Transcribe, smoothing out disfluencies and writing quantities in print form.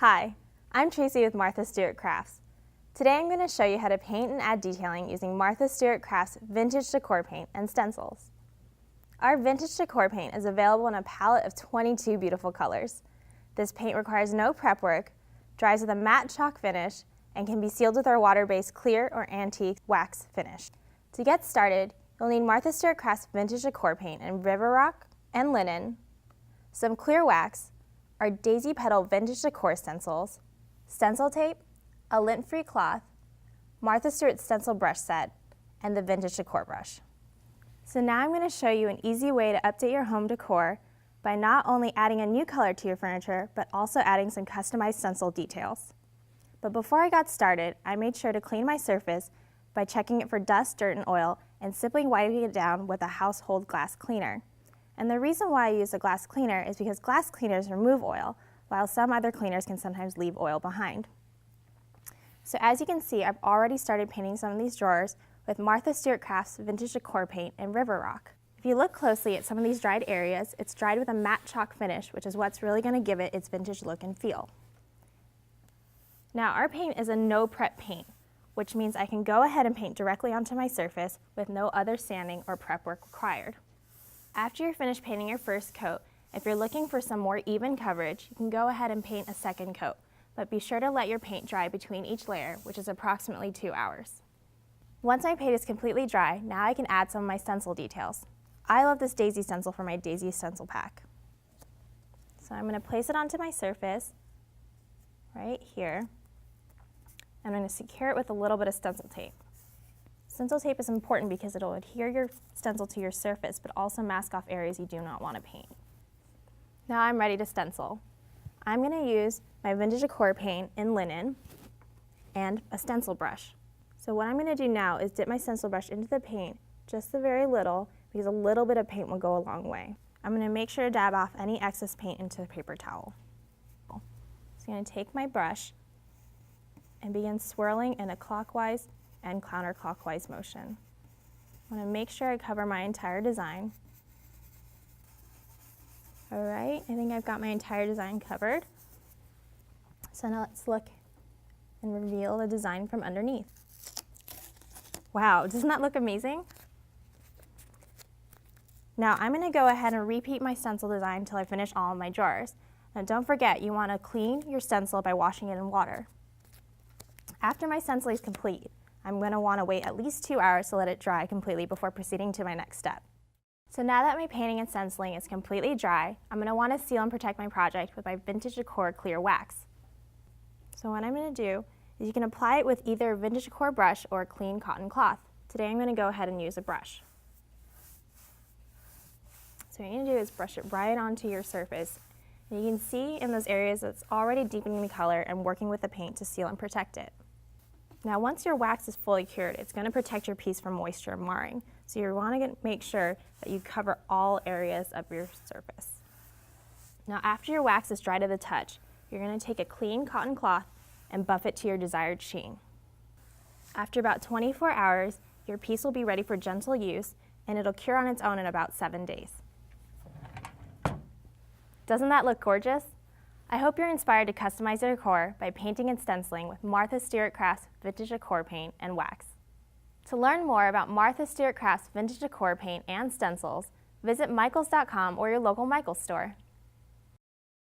Hi, I'm Tracy with Martha Stewart Crafts. Today I'm going to show you how to paint and add detailing using Martha Stewart Crafts vintage decor paint and stencils. Our vintage decor paint is available in a palette of 22 beautiful colors. This paint requires no prep work, dries with a matte chalk finish, and can be sealed with our water-based clear or antique wax finish. To get started, you'll need Martha Stewart Crafts vintage decor paint in river rock and linen, some clear wax, our daisy petal vintage decor stencils, stencil tape, a lint-free cloth, Martha Stewart stencil brush set, and the vintage decor brush. So now I'm going to show you an easy way to update your home decor by not only adding a new color to your furniture, but also adding some customized stencil details. But before I got started, I made sure to clean my surface by checking it for dust, dirt, and oil, and simply wiping it down with a household glass cleaner. And the reason why I use a glass cleaner is because glass cleaners remove oil, while some other cleaners can sometimes leave oil behind. So as you can see, I've already started painting some of these drawers with Martha Stewart Crafts vintage decor paint in river rock. If you look closely at some of these dried areas, it's dried with a matte chalk finish, which is what's really going to give it its vintage look and feel. Now our paint is a no prep paint, which means I can go ahead and paint directly onto my surface with no other sanding or prep work required. After you're finished painting your first coat, if you're looking for some more even coverage, you can go ahead and paint a second coat, but be sure to let your paint dry between each layer, which is approximately 2 hours. Once my paint is completely dry, now I can add some of my stencil details. I love this daisy stencil for my daisy stencil pack. So I'm going to place it onto my surface right here. I'm going to secure it with a little bit of stencil tape. Stencil tape is important because it'll adhere your stencil to your surface, but also mask off areas you do not want to paint. Now I'm ready to stencil. I'm going to use my vintage decor paint in linen and a stencil brush. So what I'm going to do now is dip my stencil brush into the paint, just a very little, because a little bit of paint will go a long way. I'm going to make sure to dab off any excess paint into the paper towel. So I'm going to take my brush and begin swirling in a clockwise and counterclockwise motion. I want to make sure I cover my entire design. All right, I think I've got my entire design covered. So now let's look and reveal the design from underneath. Wow, doesn't that look amazing? Now I'm going to go ahead and repeat my stencil design until I finish all of my drawers. Now don't forget, you want to clean your stencil by washing it in water. After my stencil is complete, I'm going to want to wait at least 2 hours to let it dry completely before proceeding to my next step. So now that my painting and stenciling is completely dry, I'm going to want to seal and protect my project with my vintage decor clear wax. So what I'm going to do is you can apply it with either a vintage decor brush or a clean cotton cloth. Today I'm going to go ahead and use a brush. So what you're going to do is brush it right onto your surface. And you can see in those areas it's already deepening the color and working with the paint to seal and protect it. Now once your wax is fully cured, it's going to protect your piece from moisture and marring. So you want to make sure that you cover all areas of your surface. Now after your wax is dry to the touch, you're going to take a clean cotton cloth and buff it to your desired sheen. After about 24 hours, your piece will be ready for gentle use, and it'll cure on its own in about 7 days. Doesn't that look gorgeous? I hope you're inspired to customize your decor by painting and stenciling with Martha Stewart Crafts vintage decor paint and wax. To learn more about Martha Stewart Crafts vintage decor paint and stencils, visit michaels.com or your local Michaels store.